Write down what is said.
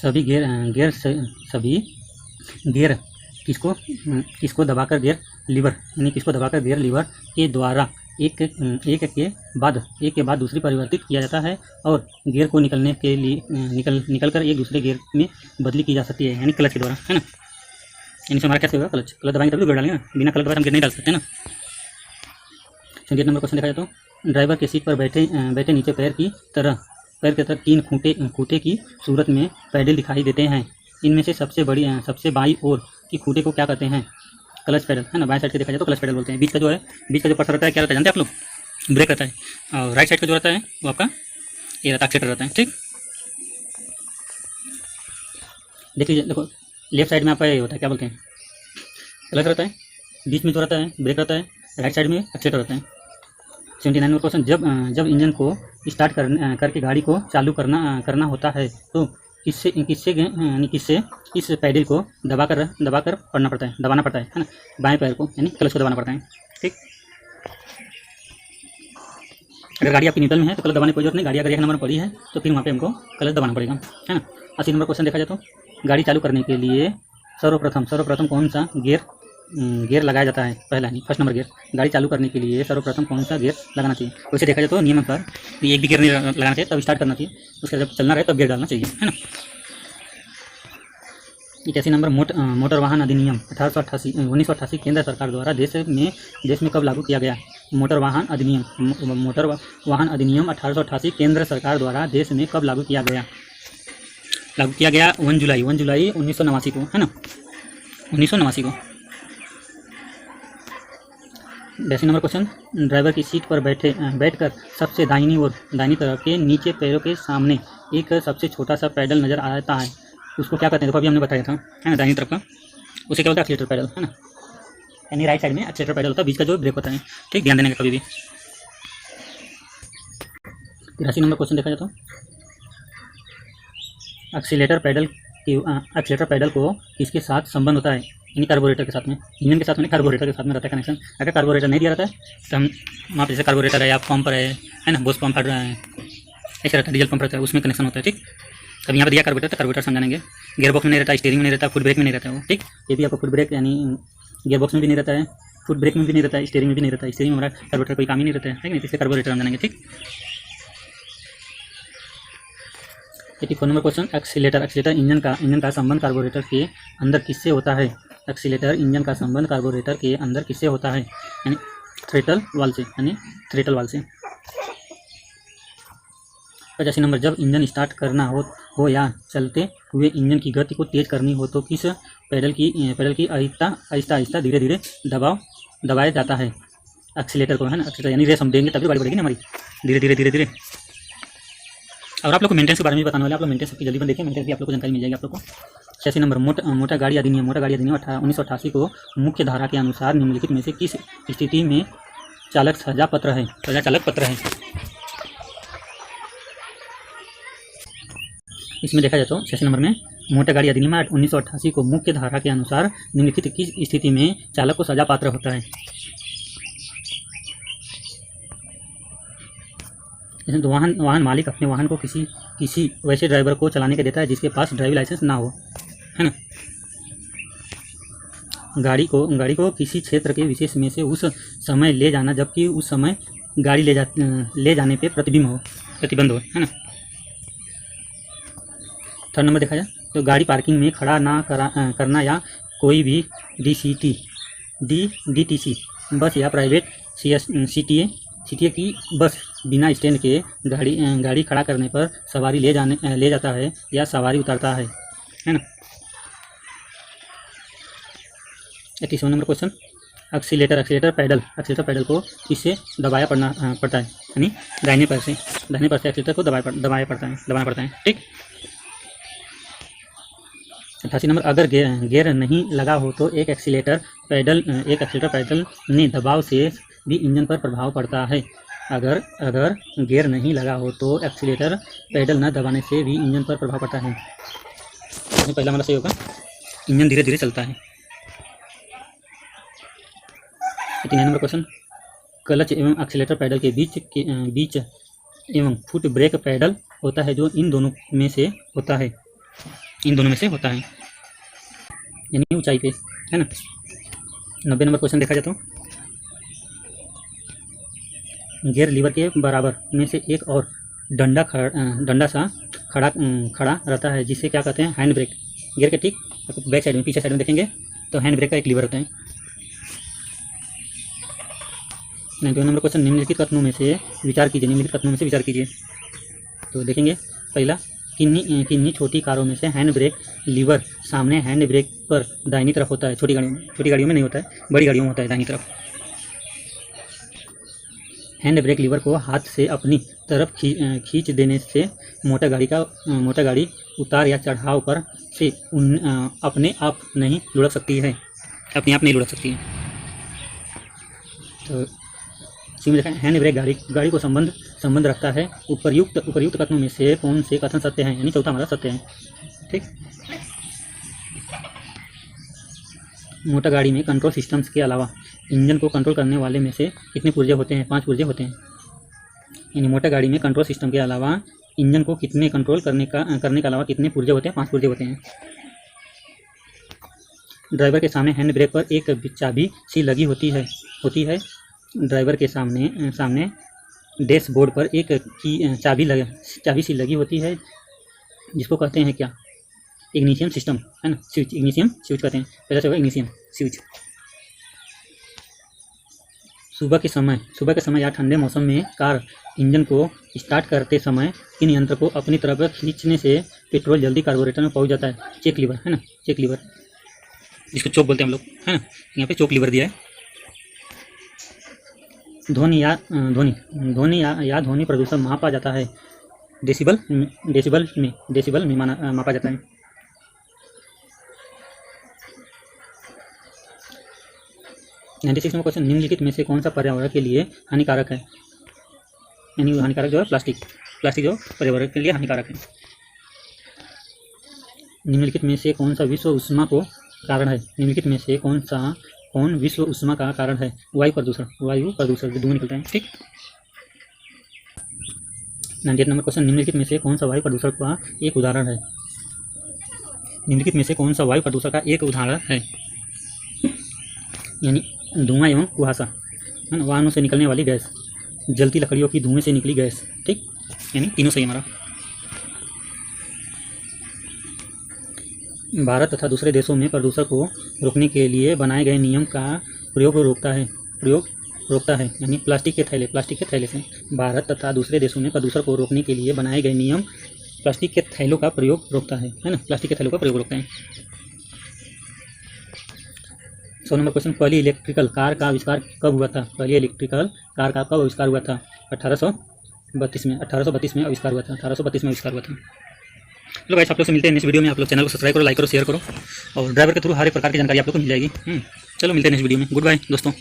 सभी गियर किसको दबाकर गियर लीवर के द्वारा एक के बाद दूसरी परिवर्तित किया जाता है और गियर को निकलने के लिए निकलकर एक दूसरे गियर में बदली की जा सकती है, यानी क्लच के द्वारा, है ना। यानी हमारा कैसे होगा, क्लच दबाएंगे तभी गियर डालेंगे ना, बिना क्लच दबाए हम गियर नहीं डाल सकते ना। संकेत नंबर क्वेश्चन देखा जाए तो ड्राइवर के सीट पर बैठे नीचे पैर की तरह 3 खूंटे की सूरत में पैडल दिखाई देते हैं। इनमें से सबसे बाईं ओर की खूंटे को क्या कहते हैं? क्लच पैडल, है ना। बाएं साइड से देखा जाए तो क्लच पैडल बोलते हैं। बीच का जो पत्थर रहता है क्या रहता है जानते हैं आप लोग? ब्रेक रहता है। और राइट साइड का जो रहता है वो आपका ये रहता है, एक्सीलेटर रहता है, ठीक। देख लीजिए, देखो लेफ्ट साइड में आपका ये होता है, क्या बोलते हैं? क्लच रहता है। बीच में जो रहता है ब्रेक रहता है। राइट साइड में एक्सीलेटर रहता है। 79 नंबर क्वेश्चन, जब इंजन को स्टार्ट करके गाड़ी को चालू करना होता है तो किससे इस पैडल को दबाकर दबाना पड़ता है ना। बाएं पैर को यानी क्लच को दबाना पड़ता है, ठीक। अगर गाड़ी आपकी न्यूट्रल में है तो क्लच दबाने की कोई जरूरत नहीं। गाड़ी अगर 1 नंबर में पड़ी है तो फिर वहाँ पे हमको क्लच दबाना पड़ेगा, है ना। 80 नंबर क्वेश्चन देखा जाए तो गाड़ी चालू करने के लिए सर्वप्रथम कौन सा गियर लगाया जाता है? पहला नहीं, फर्स्ट नंबर गियर। गाड़ी चालू करने के लिए सर्वप्रथम कौन सा गियर लगाना चाहिए? वैसे देखा जाए तो नियम अनुसार एक भी गियर नहीं लगाना चाहिए, तब स्टार्ट करना चाहिए। उसके जब चलना रहे तब गियर डालना चाहिए, है ना। 81 नंबर मोटर वाहन अधिनियम 1988 केंद्र सरकार द्वारा देश में कब लागू किया गया? मोटर वाहन अधिनियम 1888 केंद्र सरकार द्वारा देश में कब लागू किया गया? 1 जुलाई 1989 को, है ना, 1989 को। 82 नंबर क्वेश्चन, ड्राइवर की सीट पर बैठकर सबसे दाहिनी तरफ के नीचे पैरों के सामने एक सबसे छोटा सा पैडल नजर आता है, उसको क्या कहते हैं? देखो अभी हमने बताया था, है ना, दाहिनी तरफ का, उसे क्या बोलते हैं? एक्सीलेटर पैडल, है ना। यानी राइट साइड में एक्सीलेटर पैडल होता है, बीच का जो ब्रेक होता है, ठीक, ध्यान देने का कभी भी। 83 नंबर क्वेश्चन देखा जाए तो एक्सीलेटर पैडल को किसके साथ संबंध होता है? यानी कार्बोरेटर के साथ में, इंजन के साथ में, कार्बोरेटर के साथ में रहता है कनेक्शन। अगर कार्बोरेटर नहीं दिया रहता है तो हम वहाँ पे जैसे कार्बोरेटर है या पंप है ना, बोस पंप हट रहा है, ऐसे रहता है, डीजल पंप रहता है, उसमें कनेक्शन होता है, ठीक। तब यहाँ पर दिया कार्बोरेटर तो कार्बोरेटर समझाएंगे। गियर बॉक्स में नहीं रहता, स्टीयरिंग में नहीं रहता, फुट ब्रेक में नहीं रहता है वो, ठीक। ये भी आपको फुट ब्रेक यानी गियर बॉक्स में भी नहीं रहता है, फुट ब्रेक में भी नहीं रहता है, स्टीयरिंग में भी नहीं रहता है। स्टीयरिंग में हमारा कार्बोरेटर कोई काम ही नहीं रहता है, ठीक है, इससे कार्बोरेटर हम जानेंगे, ठीक। 84 नंबर क्वेश्चन, एक्सीलेटर इंजन का संबंध कार्बोरेटर के अंदर किससे होता है? एक्सीलेटर इंजन का संबंध कार्बोरेटर के अंदर किससे होता है? यानी थ्रेटल वाल्व से। 85 नंबर, जब इंजन स्टार्ट करना हो या चलते हुए इंजन की गति को तेज करनी हो तो किस पैडल की आहिस्ता धीरे दबाया जाता है? एक्सीलेटर को, है ना। एक्सीलेटर यानी रेस हम देंगे तभी गाड़ी बढ़ेगी ना हमारी, धीरे। और आप लोग को मेंटेनेंस के बारे में बताने वाले, आप लोग मेंटेनेंस की जल्दी में देखिए, मेंटेनेंस की आप लोग को जानकारी मिल जाएगी आप लोग को। 86 नंबर, मोटर गाड़ी अधिनियम 1988 को मुख्य धारा के अनुसार निम्नलिखित में से किस स्थिति में चालक सजा पत्र है? इसमें देखा जाए तो 86 नंबर में मोटर गाड़ी अधिनियम 1988 को मुख्य धारा के अनुसार निम्नलिखित किस स्थिति में चालक को सजा पात्र होता है? तो वाहन मालिक अपने वाहन को किसी वैसे ड्राइवर को चलाने के देता है जिसके पास ड्राइविंग लाइसेंस ना हो, है ना। गाड़ी को किसी क्षेत्र के विशेष में से उस समय ले जाना जबकि उस समय गाड़ी ले जाने पे प्रतिबंध हो, है ना। 3 नंबर देखा जाए तो गाड़ी पार्किंग में खड़ा ना करना या कोई भी डीटीसी बस या प्राइवेट सीटीए की बस बिना स्टैंड के गाड़ी खड़ा करने पर सवारी ले जाता है या सवारी उतारता है ना। 81 नंबर क्वेश्चन, एक्सीलेटर पैडल को किससे दबाया पड़ता है? यानी दाहिने पैर से एक्सीलेटर को दबाना पड़ता है, ठीक। 88 नंबर, अगर गियर नहीं लगा हो तो एक एक्सीलेटर पैडल ने दबाव से भी इंजन पर प्रभाव पड़ता है। अगर गियर नहीं लगा हो तो एक्सीलेटर पैडल न दबाने से भी इंजन पर प्रभाव पड़ता है। पहला मतलब सही होगा, इंजन धीरे धीरे चलता है। 3 नंबर क्वेश्चन, क्लच एवं एक्सीलेटर पैडल के बीच एवं फुट ब्रेक पैडल होता है जो इन दोनों में से होता है। इन दोनों में से होता है, यानी ऊंचाई पे, है ना। 90 नंबर क्वेश्चन देखा जाए तो गियर लीवर के बराबर में से एक और डंडा सा खड़ा रहता है, जिसे क्या कहते हैं, हैंड ब्रेक। गियर के ठीक बैक साइड में, पीछे साइड में देखेंगे तो हैंड ब्रेक का एक लीवर होता है। 92 नंबर क्वेश्चन, निम्नलिखित कथनों में से विचार कीजिए। निम्नलिखित कथनों में से विचार कीजिए। तो देखेंगे पहला, किन्हीं छोटी कारों में से हैंड ब्रेक लीवर सामने हैंड ब्रेक पर दाहिनी तरफ होता है। छोटी गाड़ियों में नहीं होता है, बड़ी गाड़ियों में होता है दाहिनी तरफ। हैंड ब्रेक लीवर को हाथ से अपनी तरफ खींच देने से मोटर गाड़ी उतार या चढ़ाव पर से अपने आप नहीं लुढ़क सकती है, अपने आप नहीं लुढ़क सकती है। तो इसमें देखा, हैंड ब्रेक गाड़ी को संबंध रखता है। उपर्युक्त कथनों में से कौन से कथन सत्य हैं, यानी चौथा हमारा सत्य है। ठीक, मोटर गाड़ी में कंट्रोल सिस्टम्स के अलावा इंजन को कंट्रोल करने वाले में से कितने पुर्जे होते हैं? 5 पुर्जे होते हैं। यानी मोटर गाड़ी में कंट्रोल सिस्टम के अलावा इंजन को कितने कंट्रोल करने के अलावा कितने पुर्जे होते हैं? 5 पुर्जे होते हैं। ड्राइवर के सामने हैंड ब्रेक पर एक चाबी सी लगी होती है। ड्राइवर के सामने डैशबोर्ड पर एक चाबी सी लगी होती है, जिसको कहते हैं क्या? इग्निशन सिस्टम, है ना, स्विच। इग्निशन स्विच कहते हैं। पहला से होगा इग्निशन स्विच। सुबह के समय या ठंडे मौसम में कार इंजन को स्टार्ट करते समय किन यंत्र को अपनी तरफ खींचने से पेट्रोल जल्दी कार्बोरेटर में पहुंच जाता है? चेक लीवर, है ना, चेक लीवर, जिसको चोक बोलते हैं हम लोग, है ना। यहाँ पे चोक लीवर दिया है। ध्वनि प्रदूषण मापा जाता है डेसिबल में मापा जाता है। क्वेश्चन, निम्नलिखित में से कौन सा पर्यावरण के लिए हानिकारक है? यानी हानिकारक जो है प्लास्टिक जो पर्यावरण के लिए हानिकारक है। निम्नलिखित में से कौन सा विश्व उष्मा को कारण है? निम्नलिखित में से कौन विश्व उष्मा का कारण है? वायु प्रदूषण जो धुआं निकलता है। ठीक, 98 नंबर क्वेश्चन, निम्नलिखित में से कौन सा वायु प्रदूषण का एक उदाहरण है? निम्नलिखित में से कौन सा वायु प्रदूषण का एक उदाहरण है? यानी धुआं एवं कुहासा, है ना, वाहनों से निकलने वाली गैस, जलती लकड़ियों की धुएं से निकली गैस। ठीक, यानी तीनों सही हमारा। भारत तथा दूसरे देशों में प्रदूषण को रोकने के लिए बनाए गए नियम का प्रयोग रोकता है, यानी प्लास्टिक के थैले से। भारत तथा दूसरे देशों में प्रदूषण को रोकने के लिए बनाए गए नियम प्लास्टिक के थैलों का प्रयोग रोकता है ना, प्लास्टिक के थैलों का प्रयोग रोकता है। 100 नंबर क्वेश्चन, पहली इलेक्ट्रिकल कार का आविष्कार कब हुआ था? पहली इलेक्ट्रिकल कार का कब आविष्कार हुआ था? 1832 में आविष्कार हुआ था। 1832 में आविष्कार हुआ था। चलो गाइस, आप लोग से मिलते हैं नेक्स्ट वीडियो में। आप लोग चैनल को सब्सक्राइब करो, लाइक करो, शेयर करो, और ड्राइवर के थ्रू हर एक प्रकार की जानकारी आप लोग को मिल जाएगी। चलो मिलते हैं नेक्स्ट वीडियो में। गुड बाय दोस्तों।